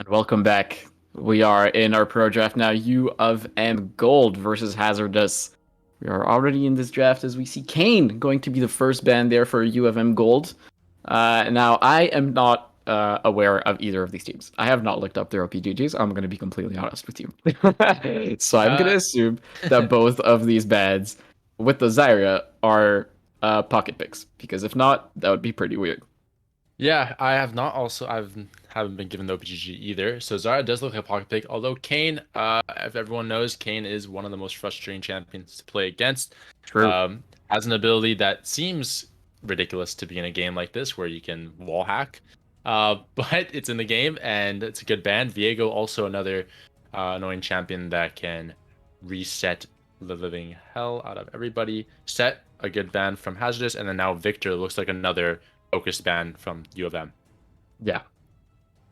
And welcome back. We are in our pro draft now. U of M Gold versus Hazardous. We are already in this draft as we see Kane going to be the first ban there for U of M Gold. Now, I am not aware of either of these teams. I have not looked up their OPGGs. I'm going to be completely honest with you. So I'm going Uh, to assume that both of these bans with the Zyra are pocket picks. Because if not, that would be pretty weird. yeah, I have not also I've haven't been given the OPGG either. So Zara does look like a pocket pick. Although Kane, if everyone knows, Kane is one of the most frustrating champions to play against. True. Has an ability that seems ridiculous to be in a game like this where you can wall hack. But it's in the game and it's a good ban. Viego also another annoying champion that can reset the living hell out of everybody. Set a good ban from Hazardous, and then now Victor looks like another focused ban from U of M. Yeah.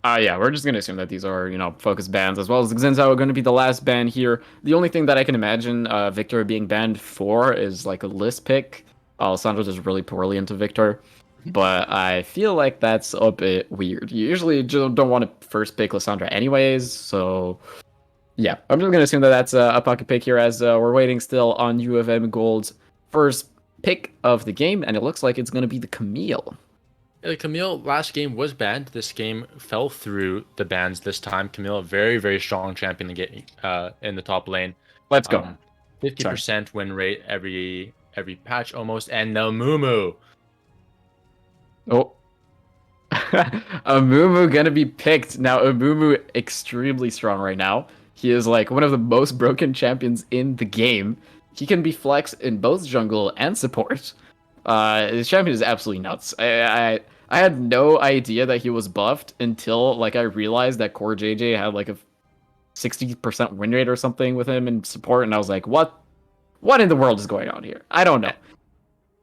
Yeah, we're just gonna assume that these are, focus bans, as well as Xinzao are gonna be the last ban here. The only thing that I can imagine Victor being banned for is like a list pick. Alessandro does really poorly into Victor, but I feel like that's a bit weird. You usually don't want to first pick Lissandra anyways, so yeah, I'm just gonna assume that that's a pocket pick here as we're waiting still on U of M Gold's first pick of the game, and it looks like it's gonna be the Camille. Camille last game was banned. This game fell through the bans this time. Camille, a very, very strong champion to get in the top lane. Let's go. Um, Sorry. 50% win rate every patch almost. And no Mumu. Oh, Amumu gonna be picked. Now, Amumu extremely strong right now. He is like one of the most broken champions in the game. He can be flexed in both jungle and support. His champion is absolutely nuts. I had no idea that he was buffed until like I realized that Core JJ had like a 60% win rate or something with him in support, and I was like, what in the world is going on here? I don't know.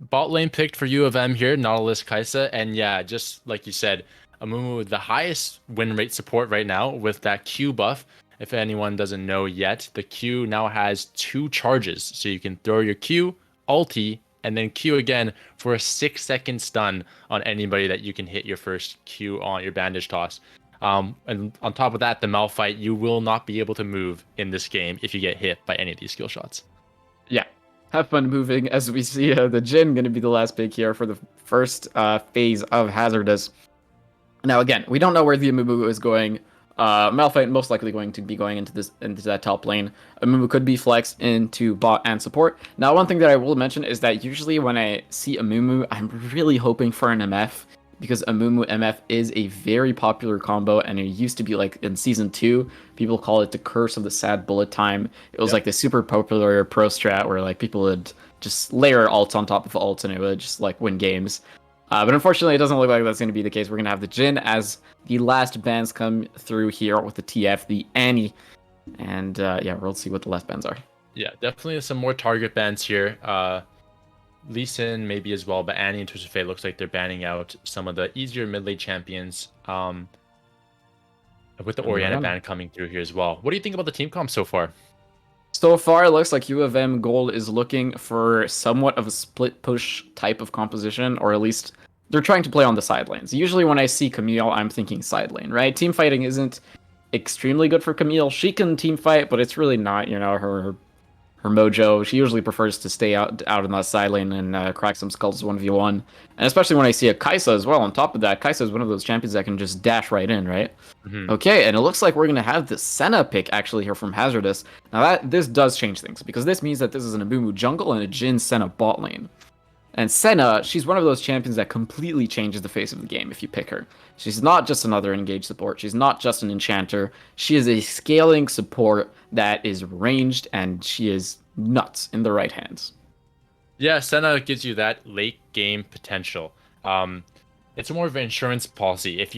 Bot lane picked for U of M here, Nautilus Kaisa. And yeah, just like you said, Amumu with the highest win rate support right now with that Q buff. If anyone doesn't know yet, the Q now has 2 charges. So you can throw your Q, ulti, and then Q again for a 6 second stun on anybody that you can hit your first Q on your bandage toss. And on top of that, the Malphite, you will not be able to move in this game if you get hit by any of these skill shots. Yeah. Have fun moving as we see the Jin going to be the last pick here for the first phase of Hazardous. Now, again, we don't know where the Amumu is going. Malphite most likely going to be going into that top lane. Amumu could be flexed into bot and support. Now, one thing that I will mention is that usually when I see Amumu, I'm really hoping for an MF because Amumu MF is a very popular combo, and it used to be like in season 2, people call it the curse of the sad bullet time. It was Yep. like the super popular pro strat where like people would just layer ults on top of ults and it would just like win games. But unfortunately, it doesn't look like that's going to be the case. We're going to have the Jin as the last bans come through here with the TF, the Annie. And yeah, we'll see what the last bans are. Yeah, definitely some more target bans here. Lee Sin maybe as well, but Annie and Twisted Fate looks like they're banning out some of the easier mid lane champions. With the And we're Orianna gonna. ban coming through here as well. What do you think about the team comp so far? So far, it looks like U of M Gold is looking for somewhat of a split push type of composition, or at least they're trying to play on the side lanes. Usually, when I see Camille, I'm thinking side lane, right? Team fighting isn't extremely good for Camille. She can team fight, but it's really not, her mojo. She usually prefers to stay out in that side lane and crack some skulls 1v1. And especially when I see a Kaisa as well. On top of that, Kaisa is one of those champions that can just dash right in, right? Hmm. Okay, and it looks like we're gonna have the Senna pick actually here from Hazardous. Now this does change things because this means that this is an Amumu jungle and a Jin Senna bot lane. And Senna, she's one of those champions that completely changes the face of the game if you pick her. She's not just another engaged support. She's not just an enchanter. She is a scaling support that is ranged, and she is nuts in the right hands. Yeah, Senna gives you that late game potential. It's more of an insurance policy. If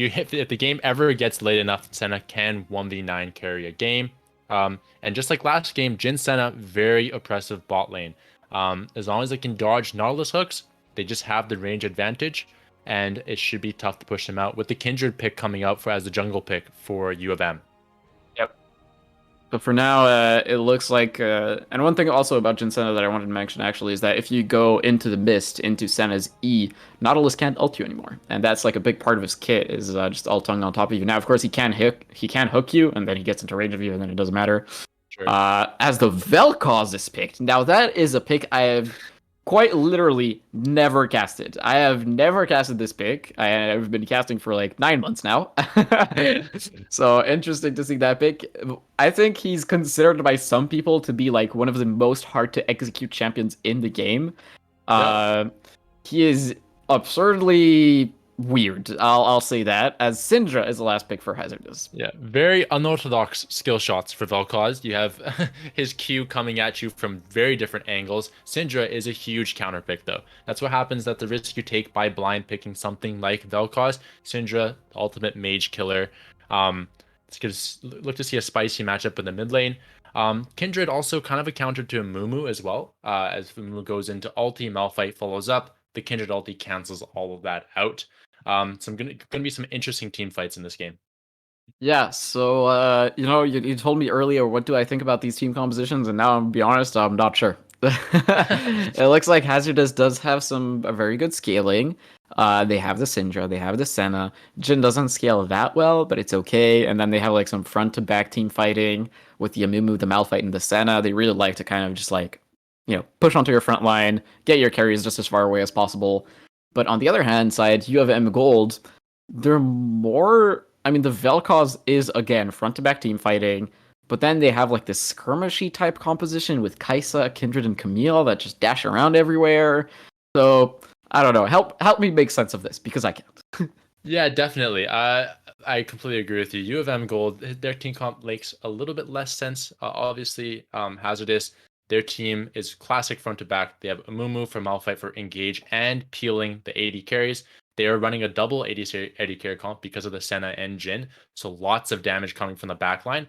the game ever gets late enough, Senna can 1v9 carry a game. And just like last game, Jin Senna, very oppressive bot lane. As long as they can dodge Nautilus hooks, they just have the range advantage, and it should be tough to push them out with the Kindred pick coming out for as the jungle pick for U of M. Yep. But for now, it looks like, and one thing also about Jin Senna that I wanted to mention actually is that if you go into the mist, into Senna's E, Nautilus can't ult you anymore, and that's like a big part of his kit is just ulting on top of you. Now, of course, he can hook you, and then he gets into range of you, and then it doesn't matter. Sure. As the Vel'Koz is picked, now that is a pick I have quite literally never casted. I have never casted this pick. I've been casting for like 9 months now. So interesting to see that pick. I think he's considered by some people to be like one of the most hard to execute champions in the game. Yeah. Uh, he is absurdly weird. I'll say that. As Syndra is the last pick for Hazardous. Yeah, very unorthodox skill shots for Vel'Koz. You have his Q coming at you from very different angles. Syndra is a huge counter pick, though. That's what happens at the risk you take by blind picking something like Vel'Koz. Syndra, the ultimate mage killer. It's gonna look to see a spicy matchup in the mid lane. Kindred also kind of a counter to Mumu as well. As Mumu goes into ulti, Malphite follows up. The Kindred ulti cancels all of that out. So gonna be some interesting team fights in this game. Yeah, so you told me earlier what do I think about these team compositions, and now I'm gonna be honest, I'm not sure. It looks like Hazardous does have some very good scaling. They have the Syndra, they have the Senna. Jhin doesn't scale that well, but it's okay. And then they have like some front to back team fighting with the Amumu, the Malphite, and the Senna. They really like to kind of just like, push onto your front line, get your carries just as far away as possible. But on the other hand side, you have M Gold. They're more. I mean, the Vel'Koz is again front to back team fighting, but then they have like this skirmishy type composition with Kaisa, Kindred, and Camille that just dash around everywhere. So I don't know. Help me make sense of this because I can't. Yeah, definitely. I completely agree with you. U of M Gold, their team comp makes a little bit less sense. Obviously, Hazardous, their team is classic front to back. They have Amumu for Malphite for engage and peeling the AD carries. They are running a double AD carry comp because of the Senna and Jhin. So lots of damage coming from the back line.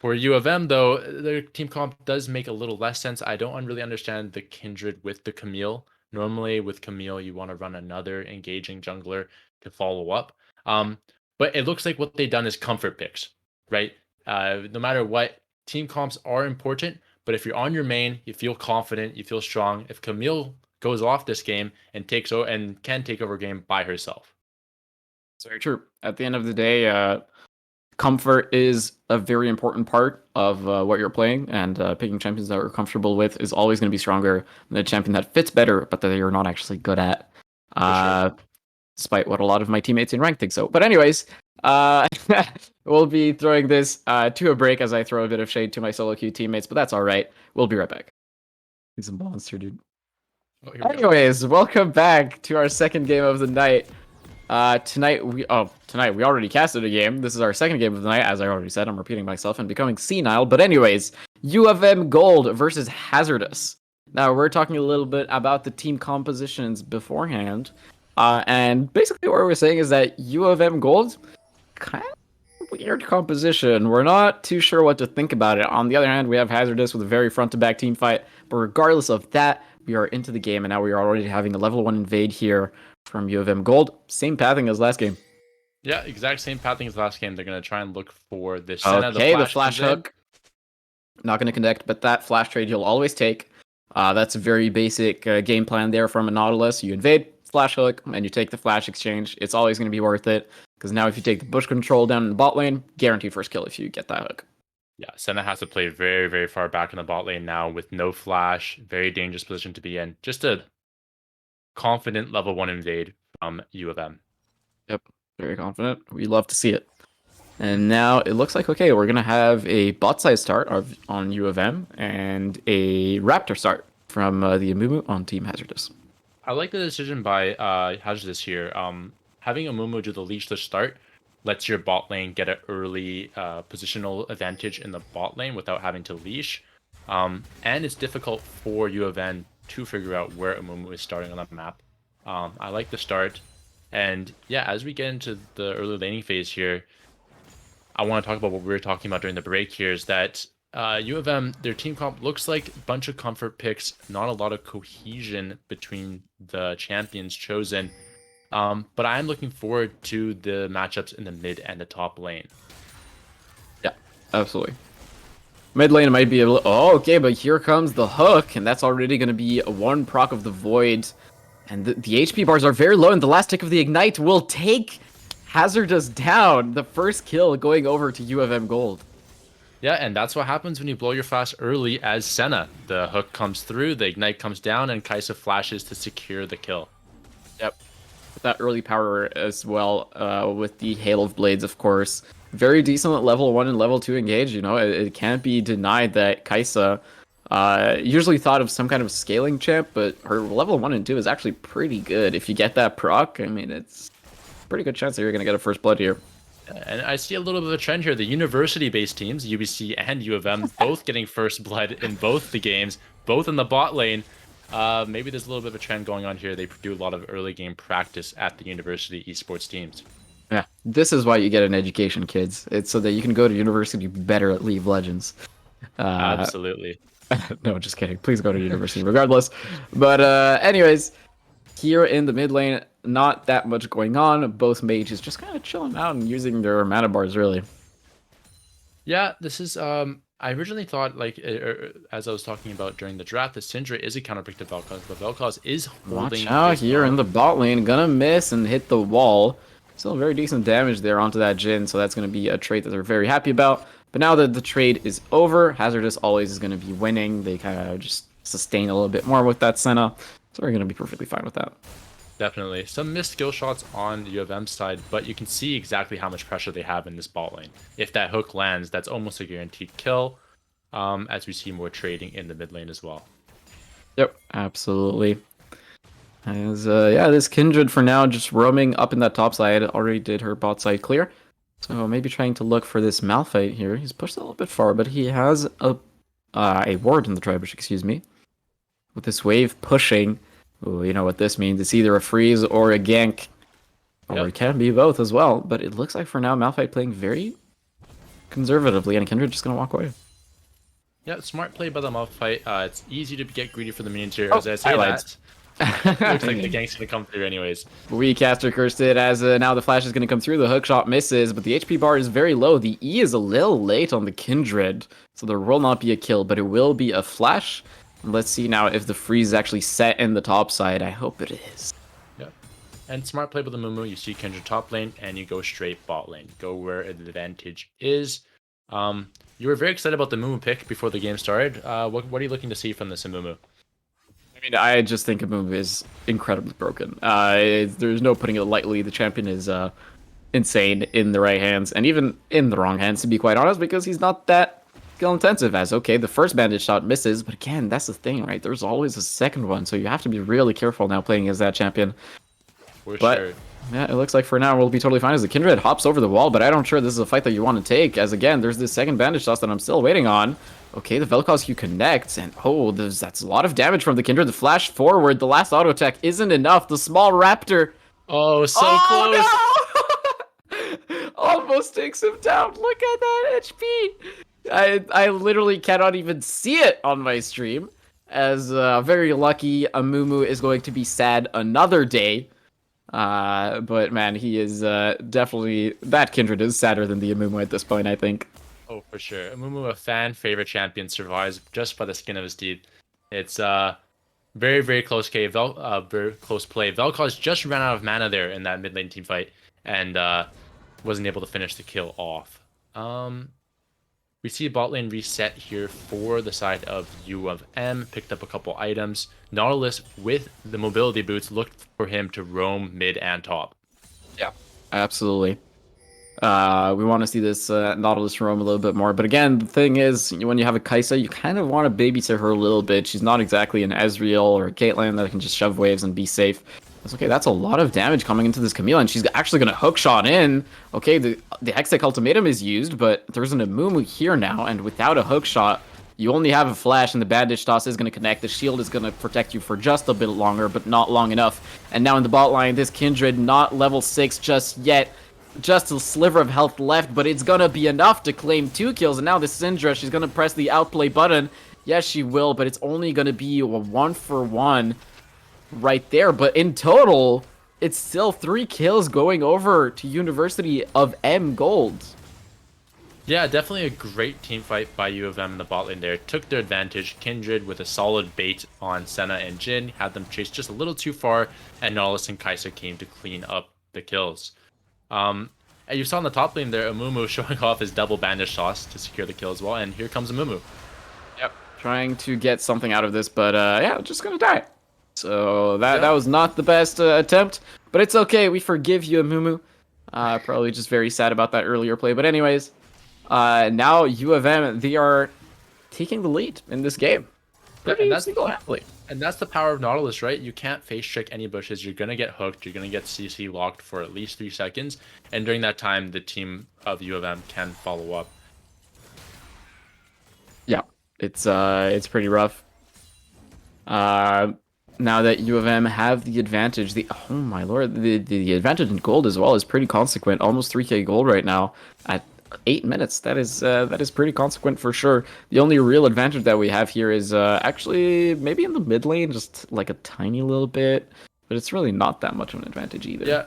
For U of M, though, their team comp does make a little less sense. I don't really understand the Kindred with the Camille. Normally, with Camille, you want to run another engaging jungler to follow up. But it looks like what they've done is comfort picks, right? No matter what, team comps are important. But if you're on your main, you feel confident, you feel strong. If Camille goes off this game and takes over and can take over a game by herself. It's very true. At the end of the day, comfort is a very important part of what you're playing, and picking champions that you're comfortable with is always going to be stronger than a champion that fits better, but that you're not actually good at. For sure. Despite what a lot of my teammates in rank think so. But anyways, we'll be throwing this to a break as I throw a bit of shade to my solo queue teammates, but that's all right. We'll be right back. He's a monster, dude. Oh, here we go. Anyways, welcome back to our second game of the night. Tonight we already casted a game. This is our second game of the night, as I already said. I'm repeating myself and becoming senile. But anyways, U of M Gold versus Hazardous. Now we're talking a little bit about the team compositions beforehand. And basically what we're saying is that U of M Gold, kind of weird composition. We're not too sure what to think about it. On the other hand, we have Hazardous with a very front-to-back team fight. But regardless of that, we are into the game, and now we are already having a level 1 invade here from U of M Gold. Same pathing as last game. Yeah, exact same pathing as last game. They're going to try and look for the Senna. Okay, the flash hook. Not going to connect, but that flash trade you'll always take. That's a very basic game plan there from a Nautilus. You invade, flash hook, and you take the flash exchange. It's always going to be worth it, because now if you take the bush control down in the bot lane, guaranteed first kill if you get that hook. Yeah, Senna has to play very, very far back in the bot lane now with no flash. Very dangerous position to be in. Just a confident level 1 invade from U of M. Yep, very confident. We love to see it. And now it looks like, okay, we're going to have a bot side start on U of M and a Raptor start from the Amumu on Team Hazardous. I like the decision by Hazardous here. Having Amumu do the leash to start lets your bot lane get an early positional advantage in the bot lane without having to leash. And it's difficult for U of M to figure out where Amumu is starting on the map. I like the start. And yeah, as we get into the early laning phase here, I want to talk about what we were talking about during the break here is that U of M, their team comp looks like a bunch of comfort picks, not a lot of cohesion between the champions chosen. But I'm looking forward to the matchups in the mid and the top lane. Yeah, absolutely. Mid lane might be a little... Oh, okay, but here comes the hook, and that's already going to be a 1 proc of the Void. And the HP bars are very low, and the last tick of the Ignite will take Hazardous down. The first kill going over to U of M Gold. Yeah, and that's what happens when you blow your flash early as Senna. The hook comes through, the Ignite comes down, and Kai'Sa flashes to secure the kill. Yep. With that early power as well, with the Hail of Blades, of course. Very decent at level 1 and level 2 engage, you know, it can't be denied that Kai'Sa usually thought of some kind of scaling champ, but her level 1 and 2 is actually pretty good. If you get that proc, I mean, it's a pretty good chance that you're going to get a first blood here. And I see a little bit of a trend here. The university-based teams, UBC and U of M, both getting first blood in both the games, both in the bot lane. Maybe there's a little bit of a trend going on here. They do a lot of early game practice at the university esports teams. Yeah, this is why you get an education, kids. It's so that you can go to university better at League of Legends. Absolutely. No, just kidding. Please go to university regardless. But anyways, here in the mid lane, not that much going on. Both mages just kind of chilling out and using their mana bars, really. Yeah, this is... I originally thought, like, as I was talking about during the draft, that Syndra is a counterpick to Vel'Koz, but Vel'Koz is holding... Watch out here in the bot lane. Gonna miss and hit the wall. Still very decent damage there onto that Jhin, so that's going to be a trait that they're very happy about. But now that the trade is over, Hazardous always is going to be winning. They kind of just sustain a little bit more with that Senna, so we're going to be perfectly fine with that. Definitely. Some missed skill shots on the U of M side, but you can see exactly how much pressure they have in this bot lane. If that hook lands, that's almost a guaranteed kill, as we see more trading in the mid lane as well. Yep, absolutely. As yeah, this Kindred for now just roaming up in that top side already did her bot side clear. So maybe trying to look for this Malphite here. He's pushed a little bit far, but he has a ward in the Tribush, excuse me. With this wave pushing, ooh, you know what this means. It's either a freeze or a gank. Or it can be both as well. But it looks like for now Malphite playing very conservatively, and Kindred just gonna walk away. Yeah, smart play by the Malphite. It's easy to get greedy for the minions here. Oh, As I say that, looks like the gank's gonna come through anyways. We caster cursed it as now the flash is gonna come through. The hook shot misses, but the HP bar is very low. The E is a little late on the Kindred, so there will not be a kill, but it will be a flash. Let's see now if the freeze is actually set in the top side. I hope it is. Yep. And smart play by the Mumu. You see Kindred top lane, and you go straight bot lane. Go where the advantage is. You were very excited about the Mumu pick before the game started. What are you looking to see from this Mumu? I mean, I just think Amumu is incredibly broken. There's no putting it lightly. The champion is insane in the right hands, and even in the wrong hands, to be quite honest, because he's not that skill intensive. As okay, the first bandage shot misses, but again, that's the thing, right? There's always a second one, so you have to be really careful now playing as that champion. For sure. Yeah, it looks like for now we'll be totally fine as the Kindred hops over the wall, but I'm sure this is a fight that you want to take, as again, there's this second bandage toss that I'm still waiting on. Okay, the Vel'Koz Q connects, and oh, that's a lot of damage from the Kindred. The flash forward, the last auto attack isn't enough. The small raptor... Oh, so close! No! Almost takes him down. Look at that HP! I literally cannot even see it on my stream, as very lucky Amumu is going to be sad another day. But man, he is definitely... That Kindred is sadder than the Amumu at this point, I think. Oh, for sure. Amumu, a fan favorite champion, survives just by the skin of his teeth. It's very, very close play. Very close play. Vel'Koz just ran out of mana there in that mid lane team fight, and wasn't able to finish the kill off. We see bot lane reset here for the side of U of M. Picked up a couple items. Nautilus with the mobility boots looked for him to roam mid and top. Yeah, absolutely. We want to see this Nautilus roam a little bit more. But again, the thing is, when you have a Kai'Sa, you kind of want to babysit her a little bit. She's not exactly an Ezreal or a Caitlyn that can just shove waves and be safe. That's okay. That's a lot of damage coming into this Camille, and she's actually going to hook shot in. Okay, the Hextech Ultimatum is used, but there's an Amumu here now, and without a hook shot, you only have a flash, and the bandage toss is going to connect. The shield is going to protect you for just a bit longer, but not long enough. And now in the bot line, this Kindred not level 6 just yet. Just a sliver of health left, but it's gonna be enough to claim 2 kills. And now this Syndra, she's gonna press the outplay button. Yes, she will, but it's only gonna be a 1-for-1 right there. But in total, it's still 3 kills going over to University of M Gold. Yeah, definitely a great team fight by U of M in the bot lane there. Took their advantage. Kindred with a solid bait on Senna and Jin, had them chase just a little too far, and Nautilus and Kai'Sa came to clean up the kills. And you saw in the top lane there, Amumu showing off his double bandage sauce to secure the kill as well, and here comes Amumu. Yep. Trying to get something out of this, but yeah, just gonna die. So that Yep. was not the best attempt, but it's okay. We forgive you, Amumu. Probably just very sad about that earlier play, but anyways, now U of M, they are taking the lead in this game. Yeah, and Pretty that's single-handedly. And that's the power of Nautilus, right? You can't face check any bushes. You're going to get hooked. You're going to get CC locked for at least 3 seconds. And during that time, the team of U of M can follow up. Yeah, it's pretty rough. Now that U of M have the advantage, oh my lord, the advantage in gold as well is pretty consequent. Almost 3k gold right now at 8 minutes. That is pretty consequent for sure. The only real advantage that we have here is actually maybe in the mid lane, just like a tiny little bit, but it's really not that much of an advantage either. Yeah.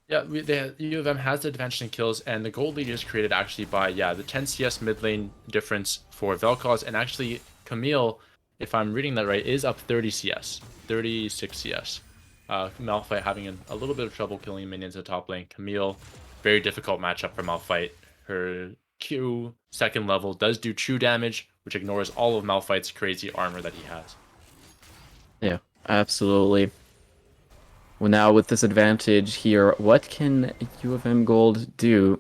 Yeah, U of M has the advantage in kills, and the gold lead is created actually by, the 10 CS mid lane difference for Vel'Koz, and actually Camille, if I'm reading that right, is up 30 CS, 36 CS. Malphite having a little bit of trouble killing minions at top lane. Camille, very difficult matchup for Malphite. Her Q second level does do true damage, which ignores all of Malphite's crazy armor that he has. Yeah, absolutely. Well, now with this advantage here, what can U of M Gold do?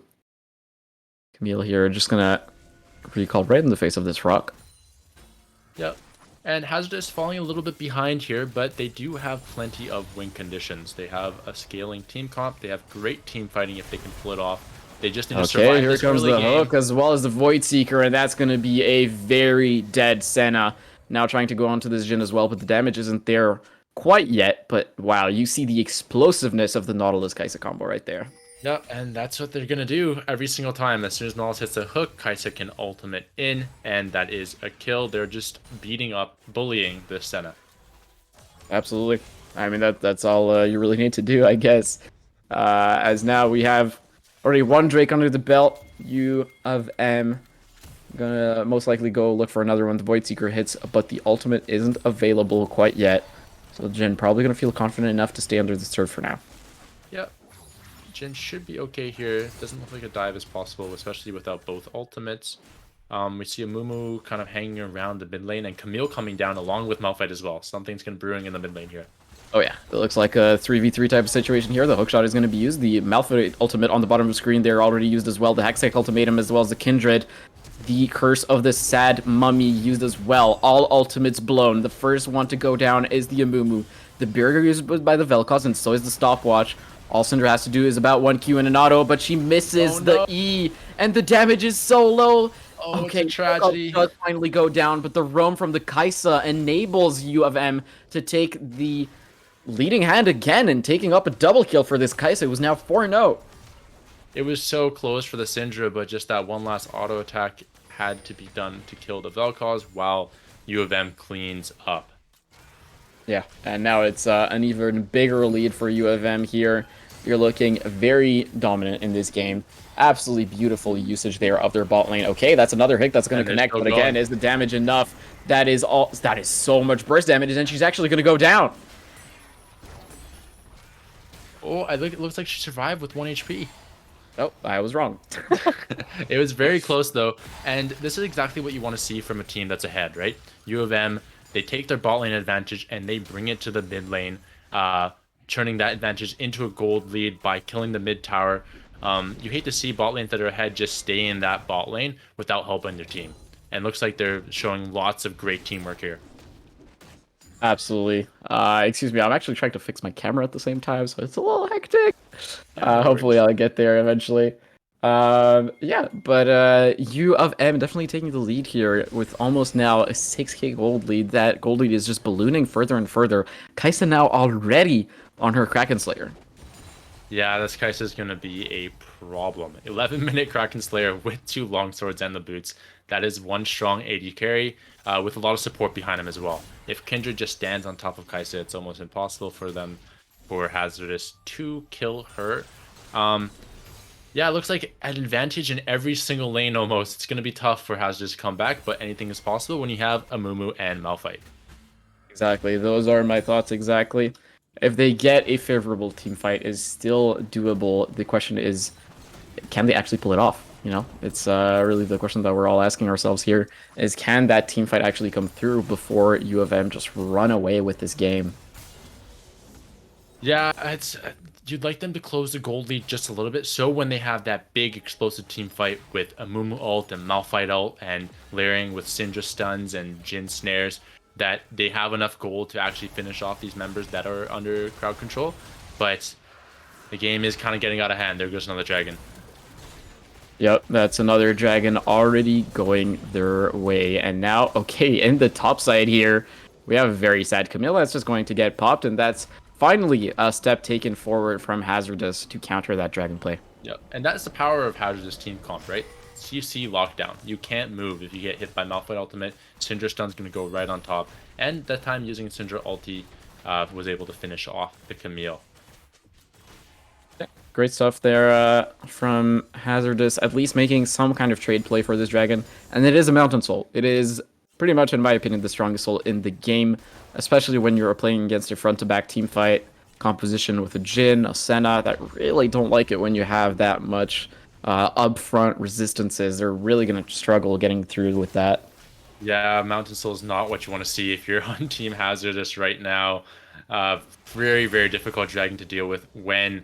Camille here just gonna recall right in the face of this rock. Yep. And Hazardous falling a little bit behind here, but they do have plenty of win conditions. They have a scaling team comp. They have great team fighting if they can pull it off. They just need to survive Okay, here this comes early the game. hook as well as the Void Seeker, and that's going to be a very dead Senna. Now trying to go onto this Jhin as well, but the damage isn't there quite yet. But wow, you see the explosiveness of the Nautilus Kai'Sa combo right there. Yep, and that's what they're going to do every single time. As soon as Nautilus hits a hook, Kai'Sa can ultimate in, and that is a kill. They're just beating up, bullying this Senna. Absolutely. I mean, that's all you really need to do, I guess. As now we have already one Drake under the belt. U of M gonna most likely go look for another one. The Void Seeker hits, but the ultimate isn't available quite yet. So Jhin probably gonna feel confident enough to stay under the turret for now. Yep. Jhin should be okay here. Doesn't look like a dive is possible, especially without both ultimates. We see a Mumu kind of hanging around the mid lane, and Camille coming down along with Malphite as well. Something's going to brewing in the mid lane here. Oh yeah, it looks like a 3v3 type of situation here. The hookshot is going to be used. The Malphite ultimate on the bottom of the screen there already used as well. The Hextech ultimatum as well as the Kindred. The Curse of the Sad Mummy used as well. All ultimates blown. The first one to go down is the Amumu. The barrier used by the Vel'Koz, and so is the stopwatch. All Syndra has to do is about 1Q and an auto, but she misses the E, and the damage is so low. Oh, Okay, it's a tragedy. does finally go down, but the roam from the Kai'Sa enables U of M to take the leading hand again and taking up a double kill for this Kai'Sa, who's now 4-0. It was so close for the Syndra, but just that one last auto attack had to be done to kill the Vel'Koz while U of M cleans up. Yeah, and now it's an even bigger lead for U of M here. You're looking very dominant in this game. Absolutely beautiful usage there of their bot lane. Okay, that's another hit that's going to connect, but again, is the damage enough? That is so much burst damage, and she's actually going to go down. Oh, it looks like she survived with 1 HP. Oh, I was wrong. It was very close, though, and this is exactly what you want to see from a team that's ahead, right? U of M, they take their bot lane advantage, and they bring it to the mid lane, turning that advantage into a gold lead by killing the mid tower. You hate to see bot lanes that are ahead just stay in that bot lane without helping their team. And looks like they're showing lots of great teamwork here. Absolutely. Excuse me, I'm actually trying to fix my camera at the same time, so it's a little hectic. Hopefully I'll get there eventually. Yeah, but U of M definitely taking the lead here with almost now a 6k gold lead. That gold lead is just ballooning further and further. Kai'Sa now already on her Kraken Slayer. Yeah, this Kai'Sa is going to be a problem. 11-minute Kraken Slayer with 2 longswords and the boots. That is one strong AD carry with a lot of support behind him as well. If Kindred just stands on top of Kai'Sa, it's almost impossible for Hazardous to kill her. Yeah, it looks like an advantage in every single lane almost. It's going to be tough for Hazardous to come back, but anything is possible when you have a Mumu and Malphite. Exactly. Those are my thoughts exactly. If they get a favorable team fight, is still doable. The question is, can they actually pull it off? You know, it's really the question that we're all asking ourselves here is, can that team fight actually come through before U of M just run away with this game? Yeah, it's you'd like them to close the gold lead just a little bit, so when they have that big explosive team fight with a Mumu ult and Malphite ult and layering with Syndra stuns and Jhin snares, that they have enough gold to actually finish off these members that are under crowd control. But the game is kind of getting out of hand. There goes another dragon. Yep, that's another dragon already going their way. And now, okay, in the top side here, we have a very sad Camilla that's just going to get popped, and that's finally a step taken forward from Hazardous to counter that dragon play. Yep, and that's the power of Hazardous team comp, right? CC lockdown. You can't move if you get hit by Malphite ultimate. Syndra stun's going to go right on top. And that time using Syndra ulti was able to finish off the Camille. Great stuff there from Hazardous, at least making some kind of trade play for this dragon. And it is a Mountain Soul. It is pretty much, in my opinion, the strongest soul in the game, especially when you're playing against a front-to-back team fight composition with a Jhin, a Senna, that really don't like it when you have that much upfront resistances. They're really going to struggle getting through with that. Yeah, Mountain Soul is not what you want to see if you're on Team Hazardous right now. Very, very difficult dragon to deal with when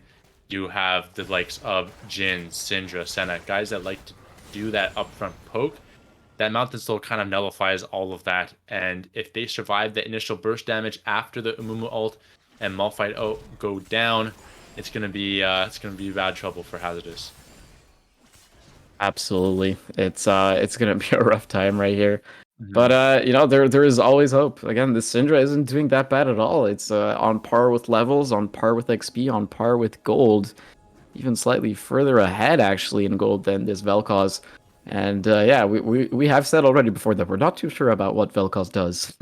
you have the likes of Jhin, Syndra, Senna, guys that like to do that upfront poke. That Mountain Soul kind of nullifies all of that, and if they survive the initial burst damage after the Umumu ult and Malphite ult go down, it's gonna be bad trouble for Hazardous. Absolutely. It's gonna be a rough time right here. Mhm. But you know, there is always hope. Again, this Syndra isn't doing that bad at all. It's on par with levels, on par with XP, on par with gold, even slightly further ahead actually in gold than this Vel'Koz. And yeah, we have said already before that we're not too sure about what Vel'Koz does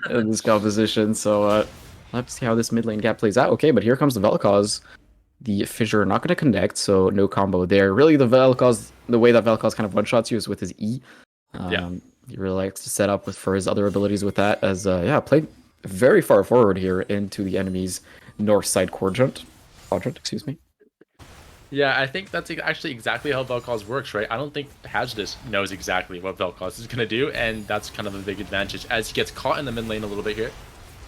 in this composition. So let's see how this mid lane gap plays out. Okay, but here comes the Vel'Koz. The Fissure not going to connect, so no combo there. Really, the Vel'Koz, the way that Vel'Koz kind of one-shots you is with his E. Yeah. He really likes to set up for his other abilities with that, as yeah, played very far forward here into the enemy's north side quadrant, excuse me. Yeah, I think that's actually exactly how Vel'Koz works, right? I don't think Hazardous knows exactly what Vel'Koz is going to do, and that's kind of a big advantage as he gets caught in the mid lane a little bit here.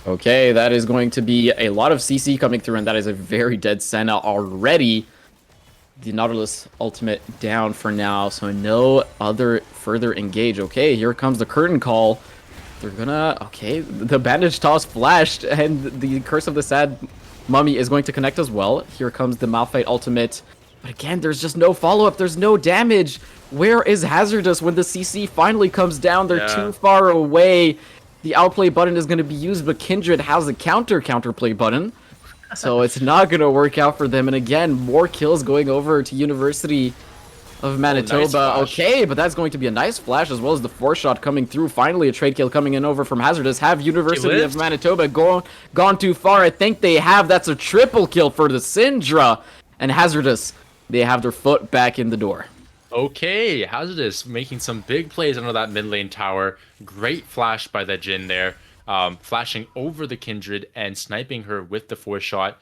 Okay, that is going to be a lot of CC coming through, and that is a very dead Senna already. The Nautilus ultimate down for now, so no other further engage. Okay, here comes the curtain call. They're gonna... Okay, the bandage toss flashed, and the Curse of the Sad Mummy is going to connect as well. Here comes the Malphite ultimate. But again, there's just no follow-up. There's no damage. Where is Hazardous when the CC finally comes down? They're too far away. The outplay button is going to be used, but Kindred has a counterplay button. So it's not going to work out for them. And again, more kills going over to University of Manitoba. Nice okay, but that's going to be a nice flash, as well as the 4-shot coming through. Finally, a trade kill coming in over from Hazardous. Have University of Manitoba gone too far? I think they have. That's a triple kill for the Syndra. And Hazardous, they have their foot back in the door. Okay, Hazardous making some big plays under that mid lane tower. Great flash by that Jhin there. Flashing over the Kindred and sniping her with the 4-shot.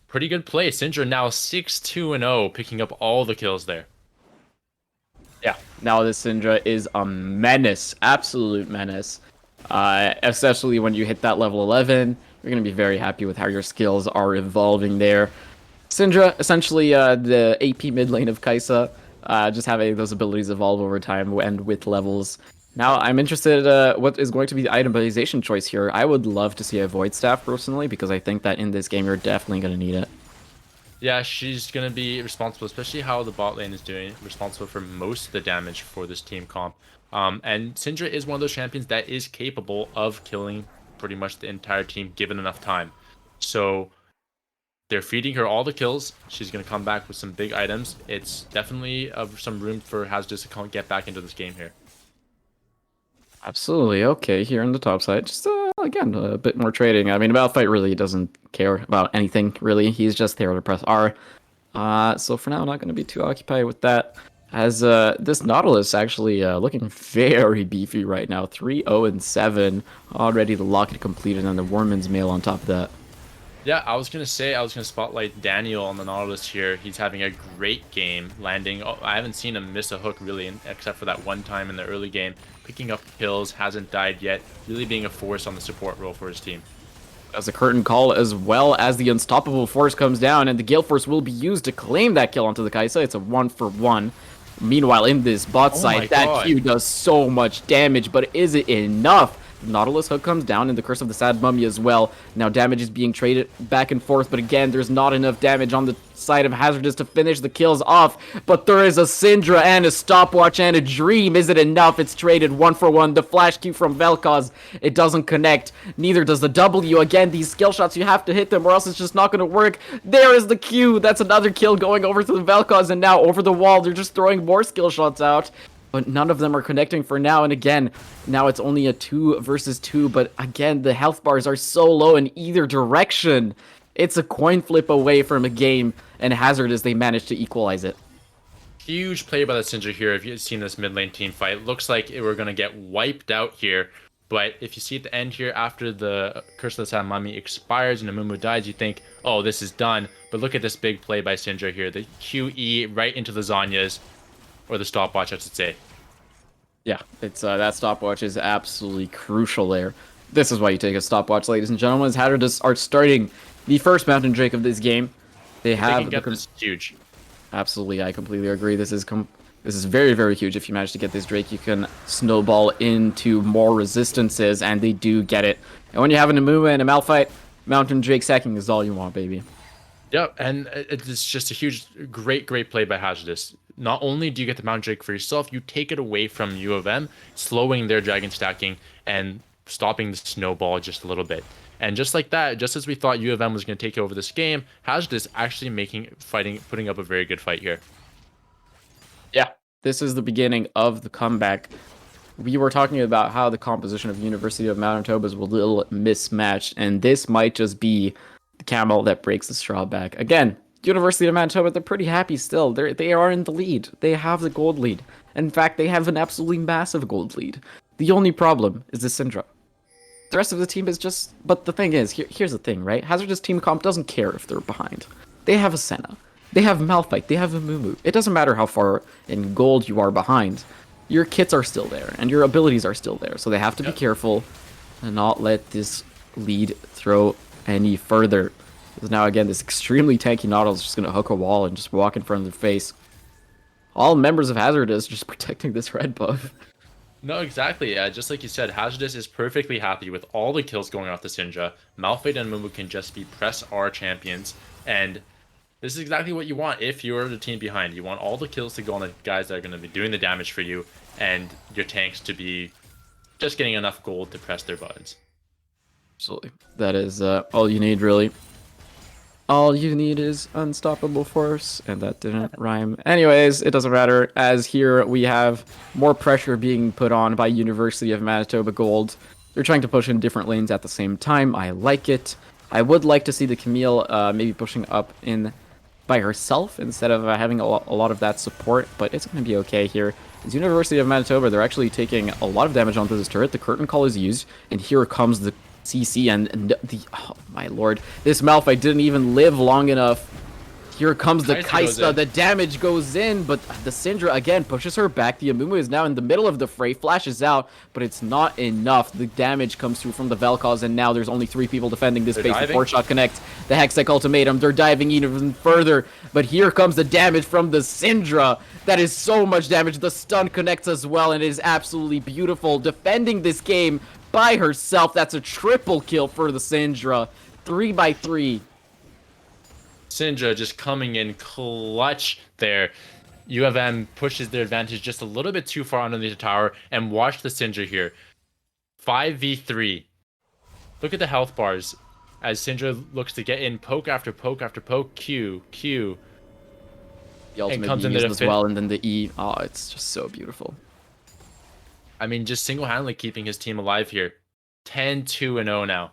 Pretty good play. Syndra now 6-2-0, picking up all the kills there. Yeah, now this Syndra is a menace, absolute menace. Especially when you hit that level 11, you're going to be very happy with how your skills are evolving there. Syndra, essentially the AP mid lane of Kai'Sa, just having those abilities evolve over time and with levels. Now, I'm interested what is going to be the itemization choice here. I would love to see a Void Staff, personally, because I think that in this game, you're definitely going to need it. Yeah, she's going to be responsible, especially how the bot lane is doing, responsible for most of the damage for this team comp. And Syndra is one of those champions that is capable of killing pretty much the entire team given enough time. So they're feeding her all the kills. She's going to come back with some big items. It's definitely some room for Hazardous to get back into this game here. Absolutely. Okay, here on the top side, just again, a bit more trading. I mean, Malphite really doesn't care about anything, really. He's just there to press R. So for now, I'm not going to be too occupied with that. As this Nautilus actually looking very beefy right now, 3-0-7, already the locket completed, and the Warman's Mail on top of that. Yeah, I was gonna say I was gonna spotlight Daniel on the Nautilus here. He's having a great game, landing. Oh, I haven't seen him miss a hook really, except for that one time in the early game. Picking up kills, hasn't died yet. Really being a force on the support role for his team. As a curtain call, as well as the unstoppable force comes down, and the Gale Force will be used to claim that kill onto the Kaisa. It's a 1-for-1. Meanwhile, in this bot Oh my side, that God. Q does so much damage, but is it enough? Nautilus hook comes down, and the Curse of the Sad Mummy as well. Now damage is being traded back and forth, but again, there's not enough damage on the side of Hazardous to finish the kills off. But there is a Syndra and a Stopwatch and a Dream. Is it enough? It's traded 1-for-1. The Flash Q from Vel'Koz, it doesn't connect. Neither does the W. Again, these skill shots, you have to hit them or else it's just not going to work. There is the Q. That's another kill going over to the Vel'Koz, and now over the wall, they're just throwing more skill shots out. But none of them are connecting for now, and again, now it's only a 2 versus 2, but again, the health bars are so low in either direction. It's a coin flip away from a game, and Hazardous, they managed to equalize it. Huge play by the Syndra here. If you've seen this mid lane team fight, looks like we're gonna get wiped out here. But if you see at the end here, after the Curse of the Sad Mummy expires and Amumu dies, you think, oh, this is done. But look at this big play by Syndra here. The QE right into the Zanyas, or the stopwatch, I should say. Yeah, it's that stopwatch is absolutely crucial there. This is why you take a stopwatch, ladies and gentlemen, as Hazardous are starting the first Mountain Drake of this game. They If they have can get this huge. Absolutely, I completely agree. This is very, very huge. If you manage to get this Drake, you can snowball into more resistances, and they do get it. And when you have an Amumu and a Malphite, Mountain Drake sacking is all you want, baby. Yep, and it's just a huge, great play by Hazardous. Not only do you get the Mount Drake for yourself, you take it away from U of M, slowing their dragon stacking and stopping the snowball just a little bit. And just like that, just as we thought U of M was going to take over this game, Hazardous actually putting up a very good fight here. Yeah, this is the beginning of the comeback. We were talking about how the composition of University of Manitoba is a little mismatched, and this might just be the camel that breaks the straw back. Again, University of Manitoba, they're pretty happy still. They are in the lead. They have the gold lead. In fact, they have an absolutely massive gold lead. The only problem is the Syndra. The rest of the team is just... But the thing is, here's the thing, right? Hazardous team comp doesn't care if they're behind. They have a Senna. They have Malphite. They have a Mumu. It doesn't matter how far in gold you are behind. Your kits are still there, and your abilities are still there. So they have to be careful and not let this lead throw any further. Because now, again, this extremely tanky Nautilus is just going to hook a wall and just walk in front of their face. All members of Hazardous just protecting this red buff. No, exactly. Yeah, just like you said, Hazardous is perfectly happy with all the kills going off the Syndra. Malphite and Mumu can just be press R champions, and this is exactly what you want if you're the team behind. You want all the kills to go on the guys that are going to be doing the damage for you, and your tanks to be just getting enough gold to press their buttons. Absolutely. That is all you need, really. All you need is unstoppable force, and that didn't rhyme. Anyways, it doesn't matter, as here we have more pressure being put on by University of Manitoba Gold. They're trying to push in different lanes at the same time. I like it. I would like to see the Camille maybe pushing up in by herself instead of having a lot of that support, but it's going to be okay here. As University of Manitoba, they're actually taking a lot of damage onto this turret. The curtain call is used, and here comes the CC, and the... Oh, my lord. This Malphite didn't even live long enough. Here comes the Kaisa. The damage goes in, but the Syndra, again, pushes her back. The Amumu is now in the middle of the fray, flashes out, but it's not enough. The damage comes through from the Vel'Koz, and now there's only 3 people defending this base before shot connects. The Hextech Ultimatum, they're diving even further, but here comes the damage from the Syndra. That is so much damage. The stun connects as well, and it is absolutely beautiful. Defending this game by herself, that's a triple kill for the Syndra. 3-by-3. Syndra just coming in clutch there. U of M pushes their advantage just a little bit too far underneath the tower, and watch the Syndra here. 5v3. Look at the health bars as Syndra looks to get in poke after poke after poke. Q. The ultimate comes in used there as well, and then the E. Oh, it's just so beautiful. I mean, just single-handedly keeping his team alive here. 10-2-0 now.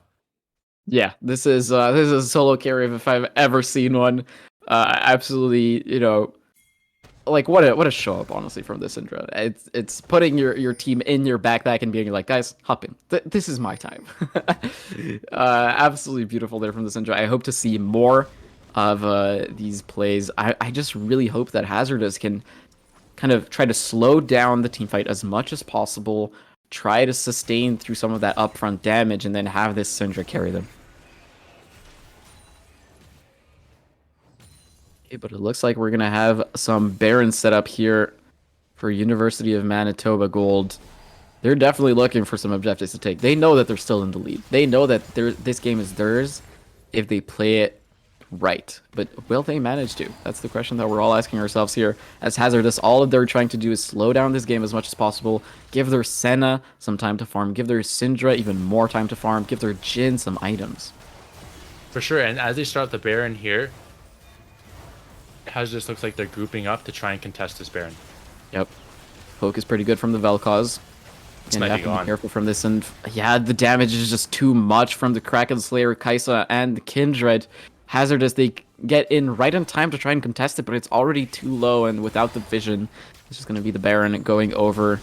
Yeah, this is a solo carry if I've ever seen one. Absolutely, like what a show up, honestly, from this intro. It's putting your team in your backpack and being like, guys, hop in. This is my time. Absolutely beautiful there from this intro. I hope to see more of these plays. I just really hope that Hazardous can kind of try to slow down the team fight as much as possible, try to sustain through some of that upfront damage, and then have this Syndra carry them. Okay, but it looks like we're going to have some Barons set up here for University of Manitoba Gold. They're definitely looking for some objectives to take. They know that they're still in the lead. They know that this game is theirs if they play it right. But will they manage to? That's the question that we're all asking ourselves here. As Hazardous, all they're trying to do is slow down this game as much as possible, give their Senna some time to farm, give their Syndra even more time to farm, give their Jhin some items. For sure, and as they start the Baron here, Hazardous looks like they're grouping up to try and contest this Baron. Yep. Poke is pretty good from the Vel'Koz. And you have to be careful from this, and yeah, the damage is just too much from the Kraken Slayer, Kai'Sa, and the Kindred. Hazardous, they get in right in time to try and contest it, but it's already too low, and without the vision, it's just going to be the Baron going over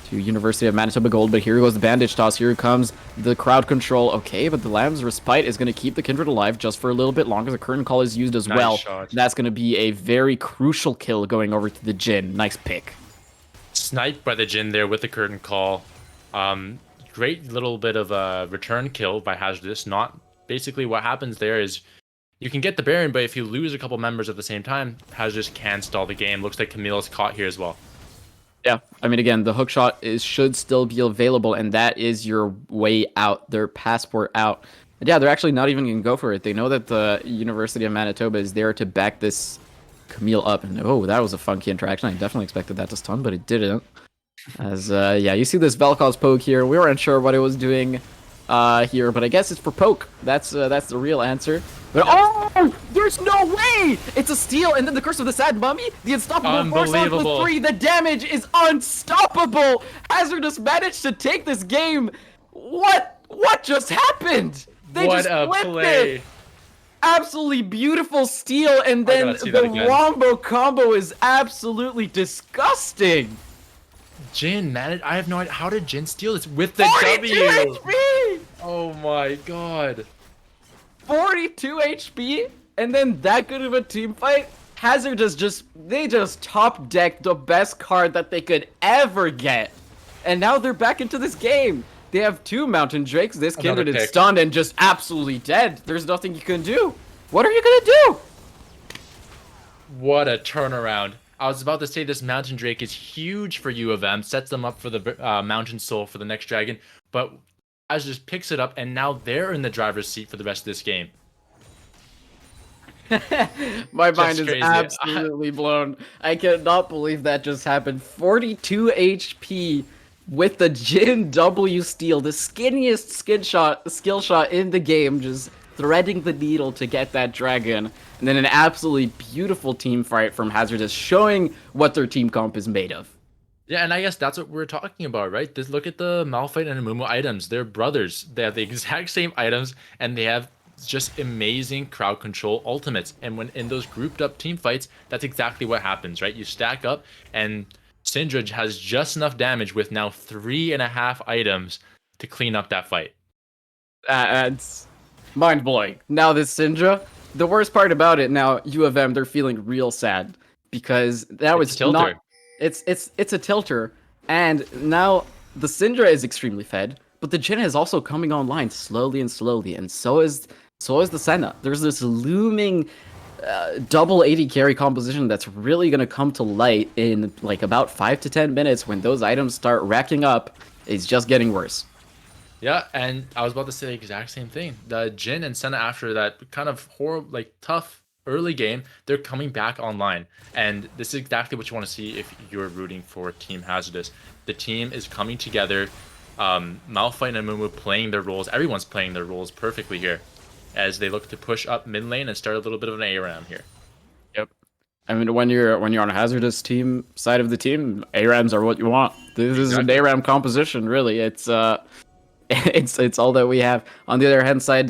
to University of Manitoba Gold. But here goes the Bandage Toss, here comes the crowd control. Okay, but the Lamb's Respite is going to keep the Kindred alive just for a little bit longer. The Curtain Call is used as well. Shot. That's going to be a very crucial kill going over to the Jhin. Nice pick. Sniped by the Jhin there with the Curtain Call. Great little bit of a return kill by Hazardous. Not basically what happens there is you can get the Baron, but if you lose a couple members at the same time, Hazardous can stall the game. Looks like Camille's caught here as well. Yeah, I mean, again, the hook shot should still be available, and that is your way out, their passport out. And yeah, they're actually not even going to go for it. They know that the University of Manitoba is there to back this Camille up. And oh, that was a funky interaction. I definitely expected that to stun, but it didn't. As, yeah, you see this Vel'Koz poke here. We weren't sure what it was doing here, but I guess it's for poke. That's the real answer. But oh, there's no way! It's a steal, and then the Curse of the Sad Mummy, the unstoppable force on with 3. The damage is unstoppable. Hazardous managed to take this game. What just happened? They what just a flipped play! It. Absolutely beautiful steal, and then the wombo combo is absolutely disgusting. Jhin managed. I have no idea. How did Jhin steal this with the 42 W? HP! Oh my god. 42 HP, and then that good of a team fight. Hazardous just top decked the best card that they could ever get, and now they're back into this game. They have 2 Mountain Drakes. This Kindred is stunned and just absolutely dead. There's nothing you can do. What are you gonna do? What a turnaround. I was about to say this Mountain Drake is huge for U of M, sets them up for the Mountain Soul for the next dragon, but Az just picks it up, and now they're in the driver's seat for the rest of this game. My mind is absolutely blown. I cannot believe that just happened. 42 HP with the Jhin W steal, the skinniest skill shot in the game, just threading the needle to get that dragon. And then an absolutely beautiful team fight from Hazardous, showing what their team comp is made of. Yeah, and I guess that's what we're talking about, right? Look at the Malphite and Amumu items. They're brothers. They have the exact same items, and they have just amazing crowd control ultimates. And when in those grouped up team fights, that's exactly what happens, right? You stack up, and Syndra has just enough damage with now 3.5 items to clean up that fight. It's mind-blowing. Now this Syndra, the worst part about it now, U of M, they're feeling real sad because that was not. It's a tilter, and now the Syndra is extremely fed, but the Jhin is also coming online slowly, and so is the Senna. There's this looming double 80 carry composition that's really gonna come to light in like about 5 to 10 minutes when those items start racking up. It's just getting worse. Yeah, and I was about to say the exact same thing. The Jhin and Senna, after that kind of horrible, like tough early game, they're coming back online, and this is exactly what you want to see if you're rooting for Team Hazardous. The team is coming together. Malphite and Amumu playing their roles. Everyone's playing their roles perfectly here, as they look to push up mid lane and start a little bit of an ARAM here. Yep. I mean, when you're on a Hazardous team side of the team, ARAMs are what you want. This is an ARAM composition, really. It's all that we have. On the other hand side,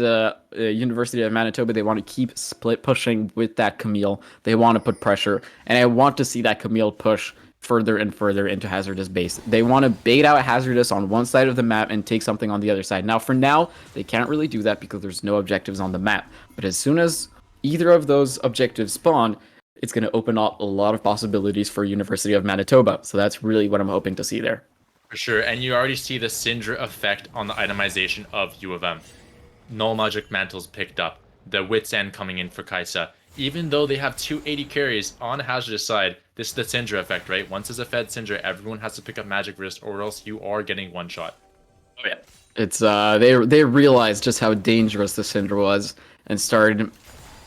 University of Manitoba, they want to keep split pushing with that Camille. They want to put pressure, and I want to see that Camille push further and further into Hazardous base. They want to bait out Hazardous on one side of the map and take something on the other side. Now, for now, they can't really do that because there's no objectives on the map. But as soon as either of those objectives spawn, it's going to open up a lot of possibilities for University of Manitoba. So that's really what I'm hoping to see there. For sure, and you already see the Syndra effect on the itemization of U of M. Null Magic Mantles picked up, the Wit's End coming in for Kaisa. Even though they have 280 carries on Hazardous side, this is the Syndra effect, right? Once it's a fed Syndra, everyone has to pick up Magic Wrist or else you are getting one shot. Oh yeah. It's they realized just how dangerous the Syndra was and started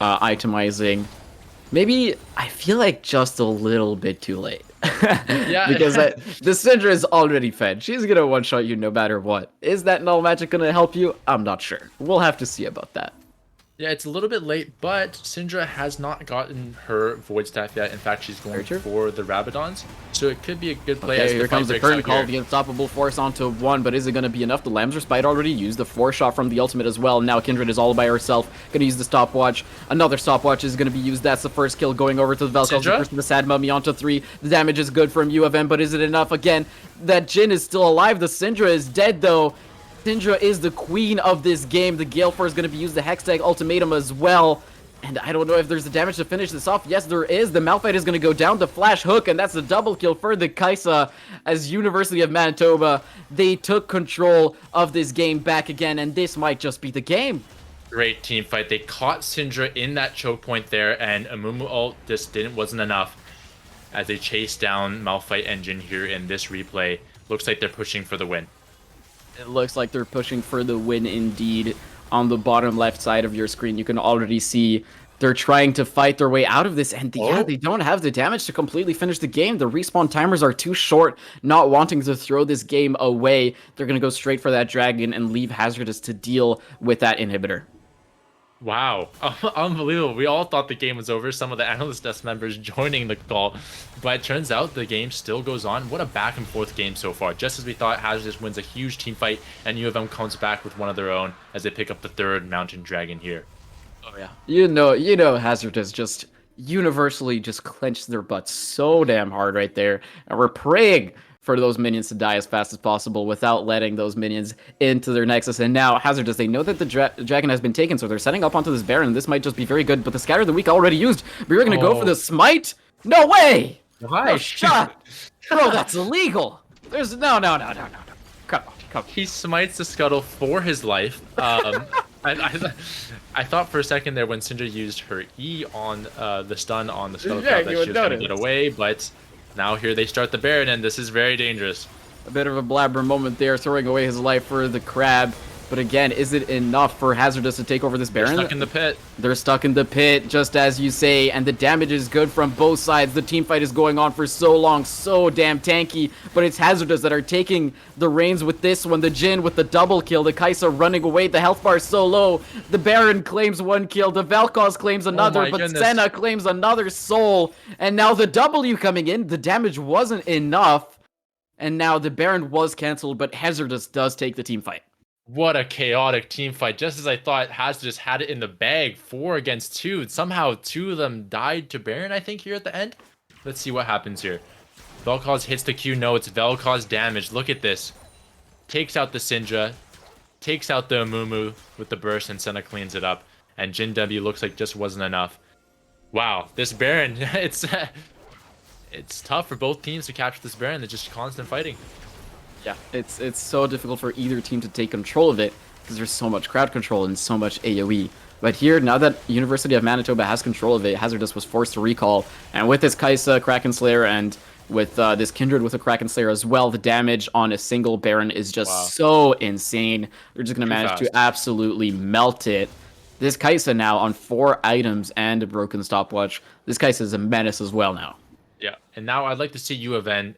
itemizing. Maybe I feel like just a little bit too late. Yeah. Because the Syndra is already fed. She's gonna one-shot you no matter what. Is that null magic gonna help you? I'm not sure. We'll have to see about that. Yeah, it's a little bit late, but Syndra has not gotten her Void Staff yet. In fact, she's going for the Rabadons, so it could be a good play. Okay, as here comes the curtain call, the Unstoppable Force onto 1, but is it going to be enough? The Lambs Respite already used, the 4-shot from the ultimate as well. Now Kindred is all by herself, going to use the stopwatch. Another stopwatch is going to be used. That's the first kill going over to the Vel'Koz, the first of the Sad Mummy onto 3. The damage is good from U of M, but is it enough? Again, that Jhin is still alive. The Syndra is dead, though. Syndra is the queen of this game. The Gale Force is going to be used, the Hextech Ultimatum as well. And I don't know if there's the damage to finish this off. Yes, there is. The Malphite is going to go down to Flash Hook, and that's the double kill for the Kaisa as University of Manitoba. They took control of this game back again, and this might just be the game. Great team fight. They caught Syndra in that choke point there, and Amumu ult just wasn't enough as they chase down Malphite Engine here in this replay. Looks like they're pushing for the win. It looks like they're pushing for the win indeed. On the bottom left side of your screen, you can already see they're trying to fight their way out of this, and yeah, they don't have the damage to completely finish the game. The respawn timers are too short, not wanting to throw this game away. They're going to go straight for that dragon and leave Hazardous to deal with that inhibitor. Wow, unbelievable. We all thought the game was over. Some of the analyst desk members joining the call, but it turns out the game still goes on. What a back and forth game so far. Just as we thought, Hazardous wins a huge team fight, and U of M comes back with one of their own as they pick up the 3rd Mountain Dragon here. Oh yeah. You know Hazardous just universally just clenched their butts so damn hard right there, and we're praying for those minions to die as fast as possible without letting those minions into their nexus. And now Hazardous, they know that the dragon has been taken, so they're setting up onto this Baron. This might just be very good, but the Scatter of the Weak already used. We were gonna go for the Smite? No way! Why? No shot! Bro, that's illegal! There's no. Come on. He smites the Scuttle for his life. I thought for a second there when Syndra used her E on the stun on the Scuttle that she was gonna get away, but now here they start the Baron, and this is very dangerous. A bit of a blabber moment there, throwing away his life for the crab. But again, is it enough for Hazardous to take over this Baron? They're stuck in the pit. They're stuck in the pit, just as you say, and the damage is good from both sides. The team fight is going on for so long, so damn tanky, but it's Hazardous that are taking the reins with this one. The Jhin with the double kill, the Kaisa running away, the health bar is so low. The Baron claims 1 kill, the Vel'Koz claims another, but Senna claims another soul, and now the W coming in. The damage wasn't enough, and now the Baron was cancelled, but Hazardous does take the team fight. What a chaotic team fight. Just as I thought, Hazardous had it in the bag. 4 against 2. Somehow 2 of them died to Baron, I think, here at the end. Let's see what happens here. Vel'Koz hits the Q. No, it's Vel'Koz damage. Look at this. Takes out the Syndra. Takes out the Amumu with the burst, and Senna cleans it up. And Jhin W looks like just wasn't enough. Wow, this Baron, it's tough for both teams to capture this Baron. They're just constant fighting. Yeah, it's so difficult for either team to take control of it because there's so much crowd control and so much AoE. But here, now that University of Manitoba has control of it, Hazardous was forced to recall. And with this Kaisa, Kraken Slayer, and with this Kindred with a Kraken Slayer as well, the damage on a single Baron is just so insane. They're just going to manage to absolutely melt it. This Kaisa now on 4 items and a broken stopwatch. This Kaisa is a menace as well now. Yeah, and now I'd like to see U of N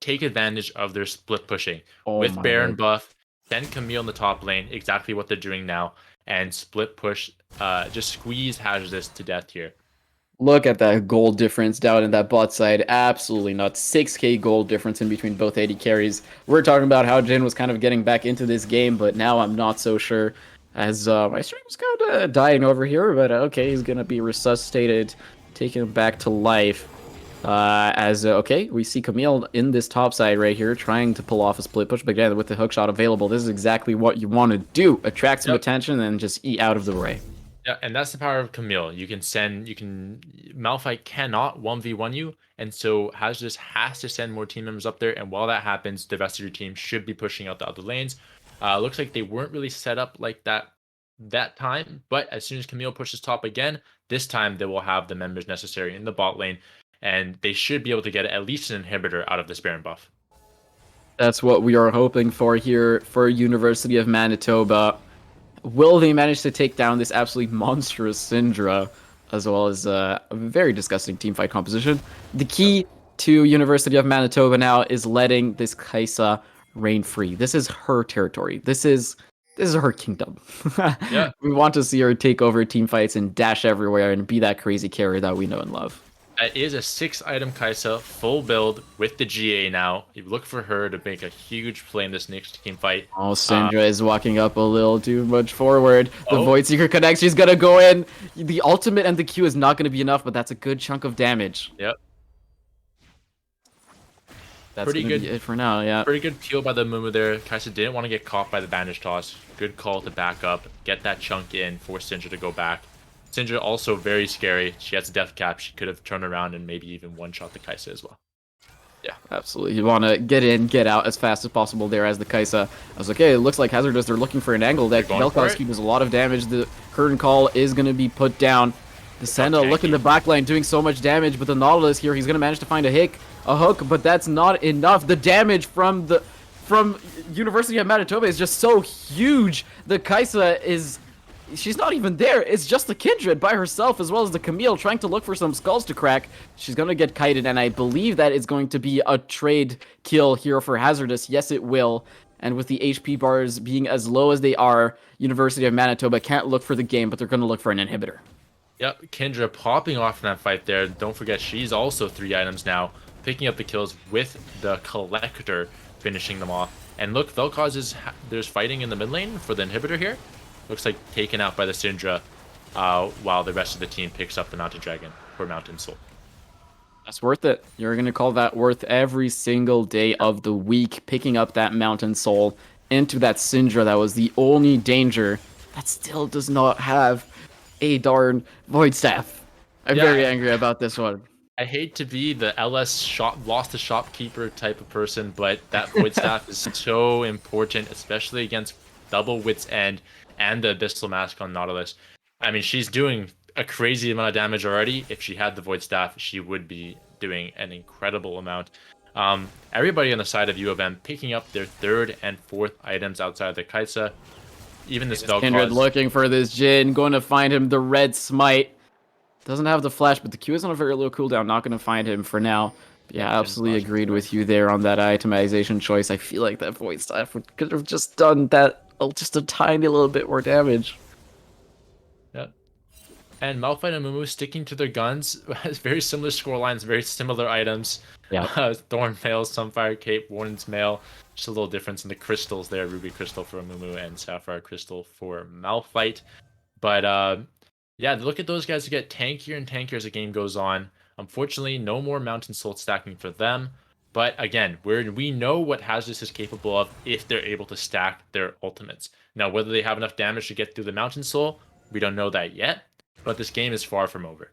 take advantage of their split pushing with Baron buff, then Camille in the top lane, exactly what they're doing now, and split push, just squeeze Hazardous to death here. Look at that gold difference down in that bot side. Absolutely not. 6k gold difference in between both AD carries. We're talking about how Jin was kind of getting back into this game, but now I'm not so sure. As my stream's kind of dying over here, but okay, he's gonna be resuscitated, taken back to life. Okay, we see Camille in this top side right here, trying to pull off a split push, but again, with the hook shot available, this is exactly what you want to do. Attract some Yep. attention and just eat out of the way. Yeah, and that's the power of Camille. Malphite cannot 1v1 you, and so Hazardous has to send more team members up there, and while that happens, the rest of your team should be pushing out the other lanes. Looks like they weren't really set up like that time, but as soon as Camille pushes top again, this time they will have the members necessary in the bot lane, and they should be able to get at least an inhibitor out of this Baron buff. That's what we are hoping for here for University of Manitoba. Will they manage to take down this absolutely monstrous Syndra, as well as a very disgusting teamfight composition? The key to University of Manitoba now is letting this Kaisa reign free. This is her territory. This is her kingdom. Yeah. We want to see her take over teamfights and dash everywhere and be that crazy carrier that we know and love. That is a 6-item Kaisa, full build with the GA now. You look for her to make a huge play in this next team fight. Oh, Syndra is walking up a little too much forward. The Oh. Void Seeker connects. She's going to go in. The ultimate and the Q is not going to be enough, but that's a good chunk of damage. Yep. That's going to be it for now, yeah. Pretty good peel by the Mumu there. Kaisa didn't want to get caught by the bandage toss. Good call to back up, get that chunk in, force Syndra to go back. Syndra also very scary. She has a death cap. She could have turned around and maybe even one-shot the Kaisa as well. Yeah, absolutely. You want to get in, get out as fast as possible there as the Kaisa. I was like, okay, it looks like Hazardous, they're looking for an angle that Velkoski does a lot of damage. The curtain call is going to be put down. The Senna looking the backline, doing so much damage, but the Nautilus here, he's going to manage to find a hook, but that's not enough. The damage from University of Manitoba is just so huge. The Kaisa is... She's not even there. It's just the Kindred by herself, as well as the Camille trying to look for some skulls to crack. She's going to get kited, and I believe that it's going to be a trade kill here for Hazardous. Yes, it will. And with the HP bars being as low as they are, University of Manitoba can't look for the game, but they're going to look for an inhibitor. Yep, Kendra popping off in that fight there. Don't forget, she's also 3 items now, picking up the kills with the Collector, finishing them off. And look, Vel'Koz there's fighting in the mid lane for the inhibitor here. Looks like taken out by the Syndra, while the rest of the team picks up the Mountain Dragon for Mountain Soul. That's worth it. You're going to call that worth every single day of the week, picking up that Mountain Soul into that Syndra that was the only danger that still does not have a darn Void Staff. I'm very angry about this one. I hate to be the LS lost to shopkeeper type of person, but that Void Staff is so important, especially against double Wit's End and the Abyssal Mask on Nautilus. I mean, she's doing a crazy amount of damage already. If she had the Void Staff, she would be doing an incredible amount. Everybody on the side of U of M picking up their 3rd and 4th items outside of the Kaisa. Even this Vel'Koz. Kindred looking for this Jin, going to find him the Red Smite. Doesn't have the flash, but the Q is on a very low cooldown. Not going to find him for now. But yeah, absolutely agreed with you there on that itemization choice. I feel like that Void Staff could have just done that just a tiny little bit more damage. Yeah. And Malphite and Mumu sticking to their guns. Very similar score lines, very similar items. Yeah. Thorn Mail, Sunfire Cape, Warden's Mail. Just a little difference in the crystals there. Ruby Crystal for Mumu and Sapphire Crystal for Malphite. But yeah, look at those guys who get tankier and tankier as the game goes on. Unfortunately, no more Mountain Soul stacking for them. But again, we know what Hazardous is capable of if they're able to stack their ultimates. Now, whether they have enough damage to get through the Mountain Soul, we don't know that yet. But this game is far from over.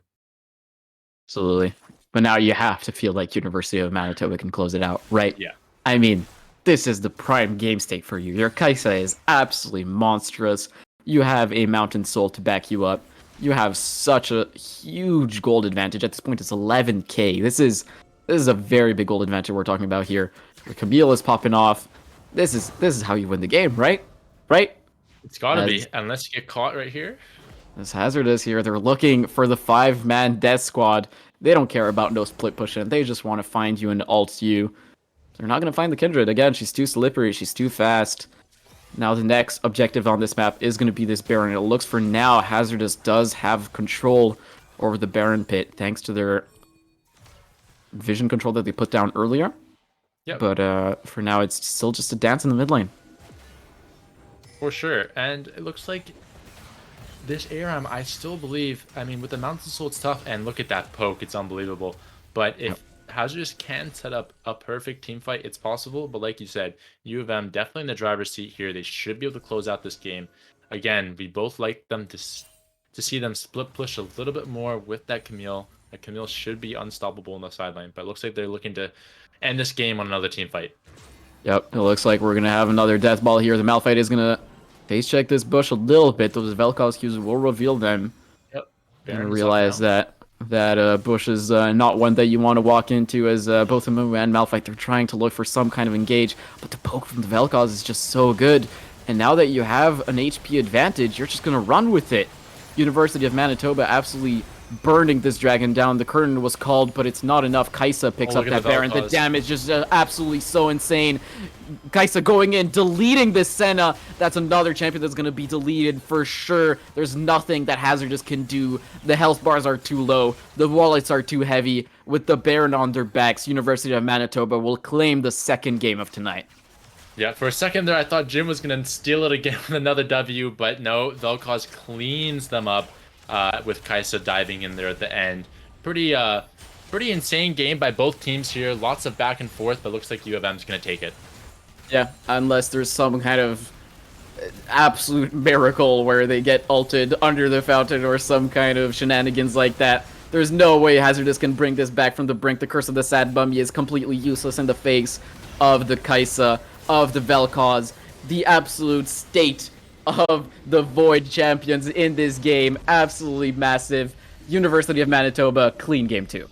Absolutely. But now you have to feel like University of Manitoba can close it out, right? Yeah. I mean, this is the prime game state for you. Your Kaisa is absolutely monstrous. You have a Mountain Soul to back you up. You have such a huge gold advantage. At this point, it's 11k. This is a very big gold advantage we're talking about here. Your Camille is popping off. This is how you win the game, right? Right? It's gotta be, unless you get caught right here. This Hazardous here. They're looking for the 5-man death squad. They don't care about no split pushing. They just want to find you and ult you. They're not going to find the Kindred. Again, she's too slippery. She's too fast. Now the next objective on this map is going to be this Baron. It looks for now Hazardous does have control over the Baron pit thanks to their vision control that they put down earlier. Yep. But for now, it's still just a dance in the mid lane. For sure. And it looks like this ARAM, I still believe, I mean, with the Mountain Soul, it's tough. And look at that poke. It's unbelievable. But if Hazardous can set up a perfect team fight, it's possible. But like you said, U of M definitely in the driver's seat here. They should be able to close out this game. Again, we both like them to see them split push a little bit more with that Camille. That Camille should be unstoppable in the sideline. But it looks like they're looking to end this game on another team fight. Yep, it looks like we're going to have another death ball here. The Malphite is going to face check this bush a little bit. Those Vel'Koz Qs will reveal them. Yep. You're going to realize that bush is not one that you want to walk into, as both Amumu and Malphite, they're trying to look for some kind of engage. But the poke from the Vel'Koz is just so good. And now that you have an HP advantage, you're just going to run with it. University of Manitoba absolutely burning this dragon down. The curtain was called, but it's not enough. Kaisa picks up that Baron. The damage is absolutely so insane. Kaisa going in, deleting this Senna. That's another champion that's going to be deleted for sure. There's nothing that Hazardous can do. The health bars are too low. The wallets are too heavy. With the Baron on their backs, University of Manitoba will claim the second game of tonight. Yeah, for a second there, I thought Jim was going to steal it again with another W, but no, Vel'Koz cleans them up with Kaisa diving in there at the end. Pretty insane game by both teams here. Lots of back and forth, but looks like U of M's going to take it. Yeah, unless there's some kind of absolute miracle where they get ulted under the fountain or some kind of shenanigans like that. There's no way Hazardous can bring this back from the brink. The Curse of the Sad Mummy is completely useless in the face of the Kaisa, of the Vel'Koz. The absolute state of the Void champions in this game. Absolutely massive. University of Manitoba, clean game 2.